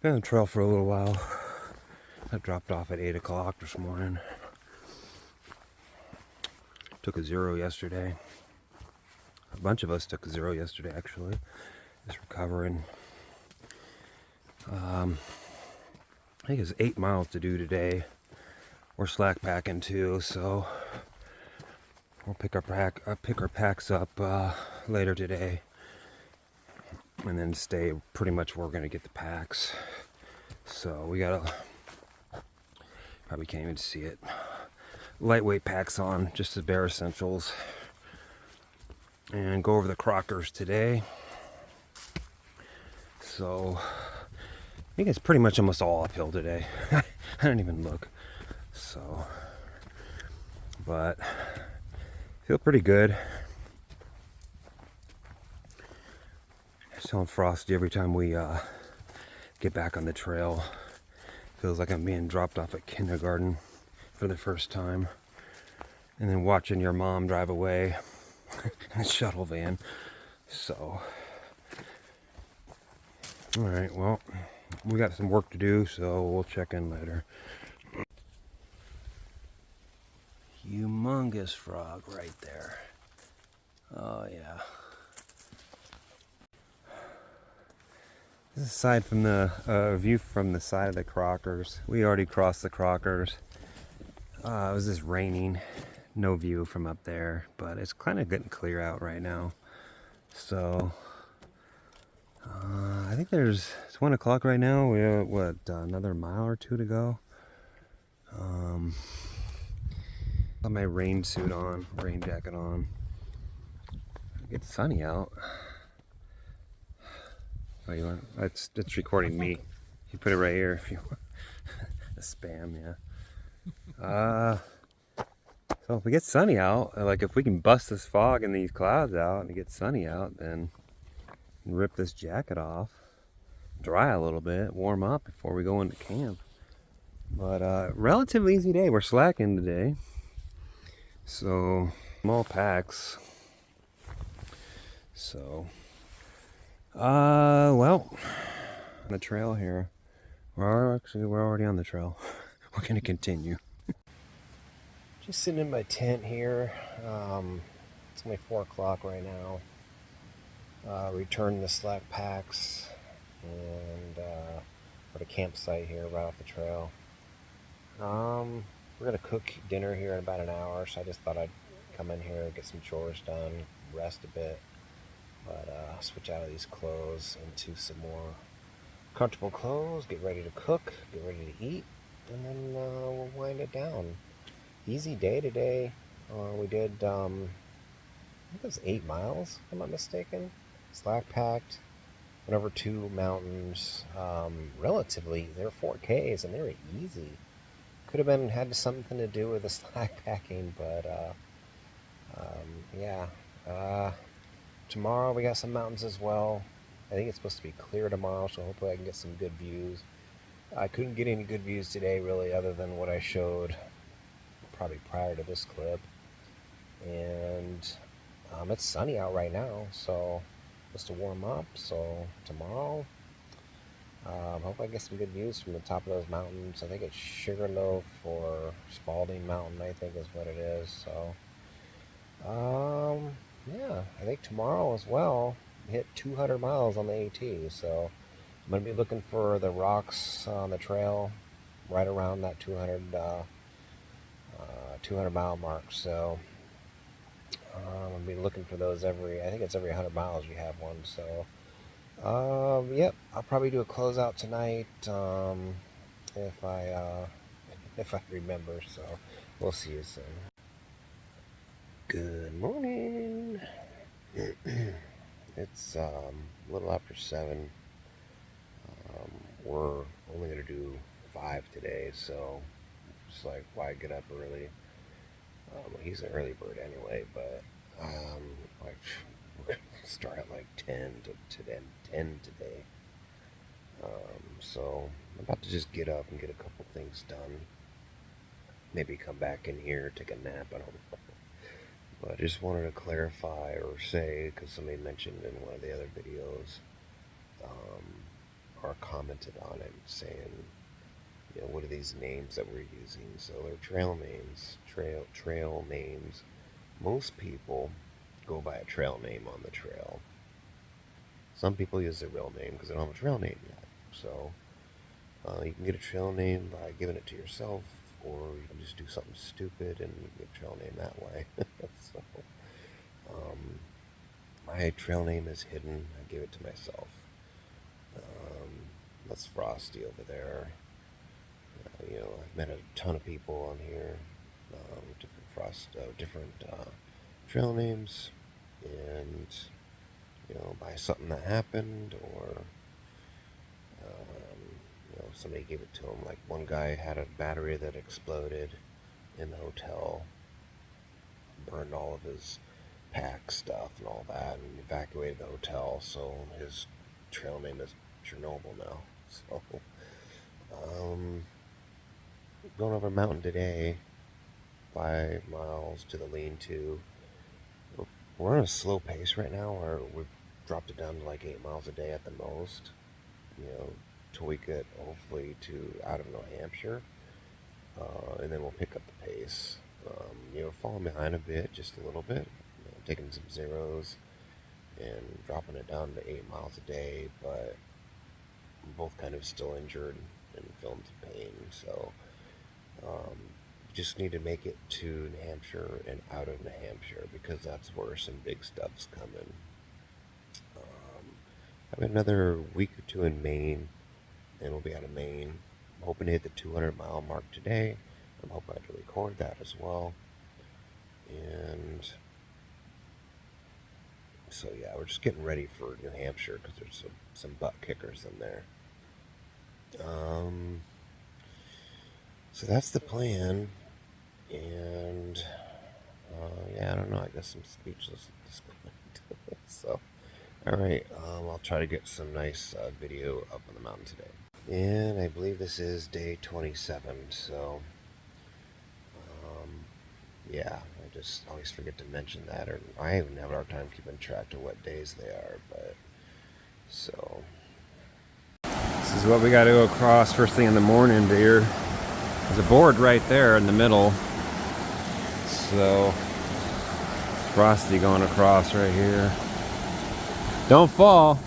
Been on the trail for a little while. I dropped off at 8 o'clock this morning. Took a zero yesterday. A bunch of us took a zero yesterday, actually. Just recovering. I think it's 8 miles to do today. We're slack packing too, so we'll pick our packs up later today, and then stay pretty much where we're gonna get the packs. So we gotta, probably can't even see it, lightweight packs on, just the bare essentials, and go over the Crockers today. So I think it's pretty much almost all uphill today. I didn't even look. So, but feel pretty good. It's feeling frosty every time we get back on the trail. Feels like I'm being dropped off at kindergarten for the first time, and then watching your mom drive away in a shuttle van. So, all right, well, we got some work to do, so we'll check in later. Humongous frog right there. Oh yeah. This is aside from the view from the side of the Crockers. We already crossed the Crockers. It was just raining. No view from up there, but it's kind of getting clear out right now. So I think it's 1 o'clock right now. We have another mile or two to go. Got my rain suit on, rain jacket on. It's sunny out. Oh, you want? It's recording me. You put it right here if you want. The spam, yeah. So if we get sunny out, like if we can bust this fog and these clouds out and get sunny out, then rip this jacket off, dry a little bit, warm up before we go into camp. But relatively easy day. We're slacking today. So small packs. So well, on the trail here. We're already on the trail. We're gonna continue. Just sitting in my tent here. It's only 4 o'clock right now. Returning the slack packs, and we're at a campsite here right off the trail. We're gonna cook dinner here in about an hour, so I just thought I'd come in here, get some chores done, rest a bit, but switch out of these clothes into some more comfortable clothes, get ready to cook, get ready to eat, and then we'll wind it down. Easy day today. We did, I think it was 8 miles, if I'm not mistaken. Slack packed, went over 2 mountains. Relatively, they were 4Ks and they were easy. Could have had something to do with the slack packing, but yeah. Tomorrow we got some mountains as well. I think it's supposed to be clear tomorrow, so hopefully I can get some good views. I couldn't get any good views today, really, other than what I showed probably prior to this clip. And it's sunny out right now, so just to warm up. So tomorrow, hopefully I get some good views from the top of those mountains. I think it's Sugarloaf or Spalding Mountain, I think is what it is. So yeah, I think tomorrow as well hit 200 miles on the AT. So I'm gonna be looking for the rocks on the trail right around that 200 mile mark. So I'm gonna be looking for those I think it's every 100 miles you have one. So yep, I'll probably do a closeout tonight, if I remember. So we'll see you soon. Good morning. It's a little after 7. We're only gonna do 5 today, so it's like, why get up early? He's an early bird anyway, but like we're gonna start at like 10 today. So I'm about to just get up and get a couple things done. Maybe come back in here, take a nap. I don't know. But I just wanted to clarify or say, because somebody mentioned in one of the other videos, or commented on it saying, you know, what are these names that we're using? So they're trail names, trail names. Most people go by a trail name on the trail. Some people use their real name because they don't have a trail name yet. So you can get a trail name by giving it to yourself, or you can just do something stupid and you can get a trail name that way. So my trail name is hidden. I give it to myself. That's Frosty over there. You know, I've met a ton of people on here with different trail names, and you know, by something that happened, or you know, somebody gave it to him. Like one guy had a battery that exploded in the hotel, burned all of his pack stuff and all that, and evacuated the hotel. So his trail name is Chernobyl now. So going over a mountain today, 5 miles to the lean-to. We're on a slow pace right now, where we've dropped it down to like 8 miles a day at the most, you know, till we get hopefully to out of New Hampshire, and then we'll pick up the pace. You know, falling behind a bit, just a little bit, you know, taking some zeros and dropping it down to 8 miles a day, but we're both kind of still injured and feeling some pain, so just need to make it to New Hampshire and out of New Hampshire, because that's where some big stuff's coming. I have another week or two in Maine, and we'll be out of Maine. I'm hoping to hit the 200-mile mark today. I'm hoping to record that as well. And so yeah, we're just getting ready for New Hampshire because there's some butt kickers in there. So that's the plan. And yeah, I don't know. I guess I'm speechless at this point. So, all right, I'll try to get some nice video up on the mountain today. And I believe this is day 27. So, yeah, I just always forget to mention that, or I even have a hard time keeping track of what days they are. But so, this is what we got to go across first thing in the morning, dear. There's a board right there in the middle. So, Frosty going across right here. Don't fall.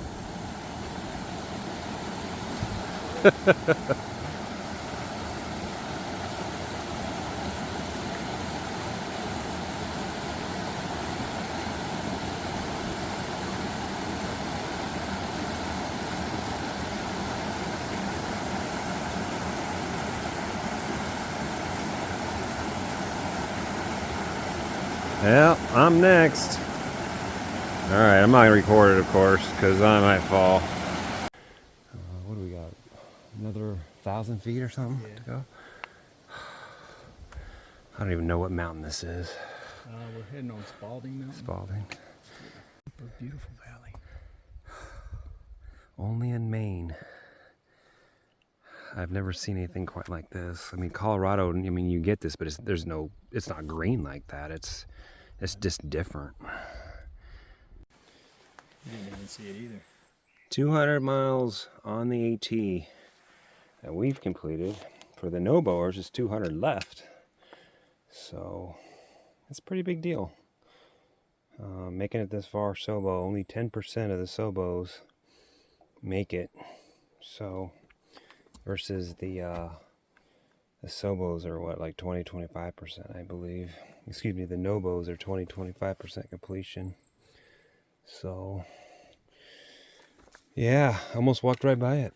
Well, I'm next. Alright, I'm not going to record it, of course, because I might fall. What do we got? Another 1,000 feet or something to go? I don't even know what mountain this is. We're heading on Spalding Mountain. Spalding. A beautiful valley. Only in Maine. I've never seen anything quite like this. I mean, Colorado, I mean, you get this, but it's not green like that. It's just different. You didn't even see it either. 200 miles on the AT that we've completed. For the no-bowers, it's 200 left. So, it's a pretty big deal. Making it this far solo, only 10% of the Sobos make it. So, versus the Sobos are what, like 20-25%, I believe. Excuse me, the Nobos are 20-25% completion. So, yeah, almost walked right by it.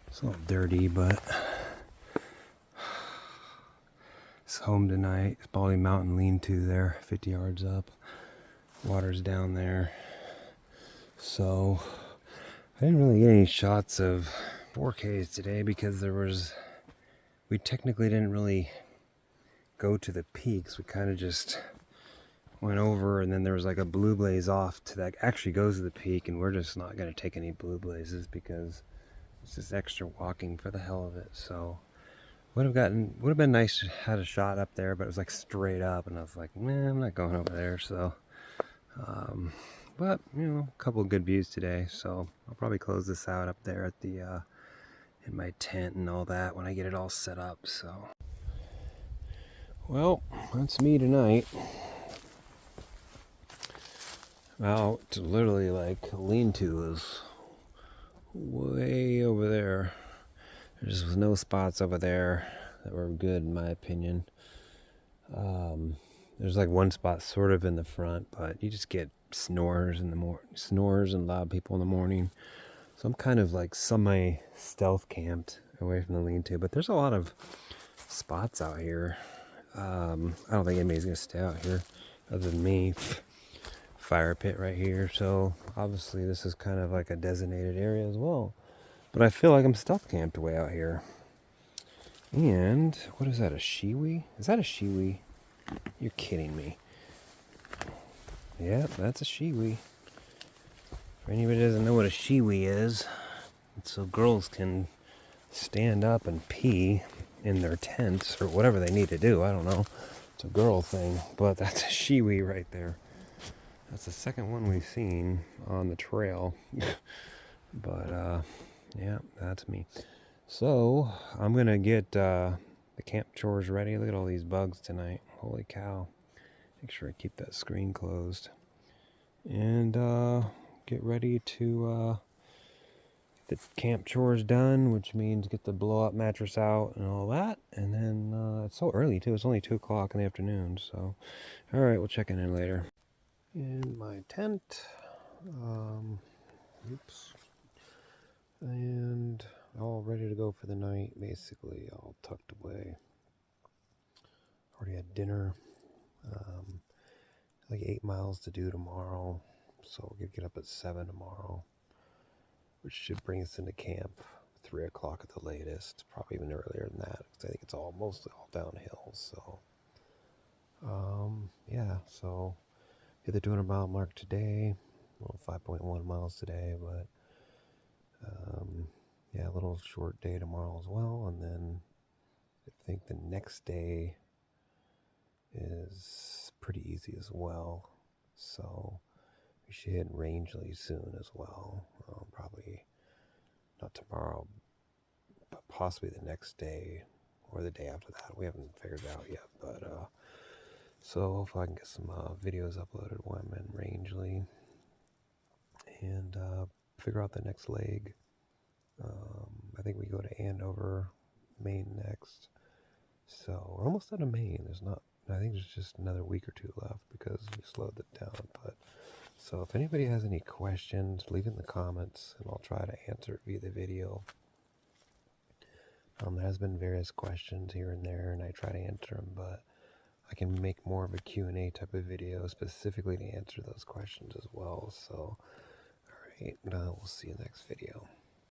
It's a little dirty, but it's home tonight. Spalding Mountain lean-to there, 50 yards up. Water's down there. So, I didn't really get any shots of 4Ks today because we technically didn't really go to the peaks. We kind of just went over, and then there was like a blue blaze off to that actually goes to the peak, and we're just not going to take any blue blazes because it's just extra walking for the hell of it. So Would have been nice to have a shot up there, but it was like straight up, and I was like, man, I'm not going over there. So, but you know, a couple of good views today. So I'll probably close this out up there at the in my tent and all that when I get it all set up. So, well, that's me tonight. Out literally like lean-to is way over there. There was no spots over there that were good in my opinion. There's like one spot sort of in the front, but you just get snores in the snores and loud people in the morning. So I'm kind of like semi-stealth camped away from the lean-to, but there's a lot of spots out here. I don't think anybody's gonna stay out here other than me. Fire pit right here, so obviously this is kind of like a designated area as well. But I feel like I'm stealth camped way out here. And what is that, a shiwi? Is that a shiwi? You're kidding me. Yep, that's a shiwi. For anybody who doesn't know what a shiwi is, it's so girls can stand up and pee in their tents or whatever they need to do. I don't know. It's a girl thing, but that's a shiwi right there. That's the second one we've seen on the trail. But yeah, that's me. So I'm gonna get the camp chores ready. Look at all these bugs tonight. Holy cow. Make sure I keep that screen closed. And get ready to get the camp chores done, which means get the blow up mattress out and all that. And then it's so early too. It's only 2 o'clock in the afternoon. So all right, we'll check in later. In my tent. Oops. And all ready to go for the night, basically, all tucked away. Already had dinner. Like 8 miles to do tomorrow, so we're gonna get up at 7 tomorrow, which should bring us into camp 3 o'clock at the latest, probably even earlier than that, because I think it's mostly all downhill. So yeah, so hit the 200-mile mark today. Well, 5.1 miles today, but yeah, a little short day tomorrow as well. And then I think the next day is pretty easy as well. So we should hit Rangeley soon as well. Probably not tomorrow, but possibly the next day or the day after that. We haven't figured it out yet, but so hopefully I can get some videos uploaded while I'm in Rangeley and figure out the next leg. I think we go to Andover, Maine next. So we're almost out of Maine. I think there's just another week or 2 left because we slowed it down. But so if anybody has any questions, leave it in the comments and I'll try to answer it via the video. There has been various questions here and there, and I try to answer them, but I can make more of a Q&A type of video specifically to answer those questions as well. So, all right, we'll see you next video.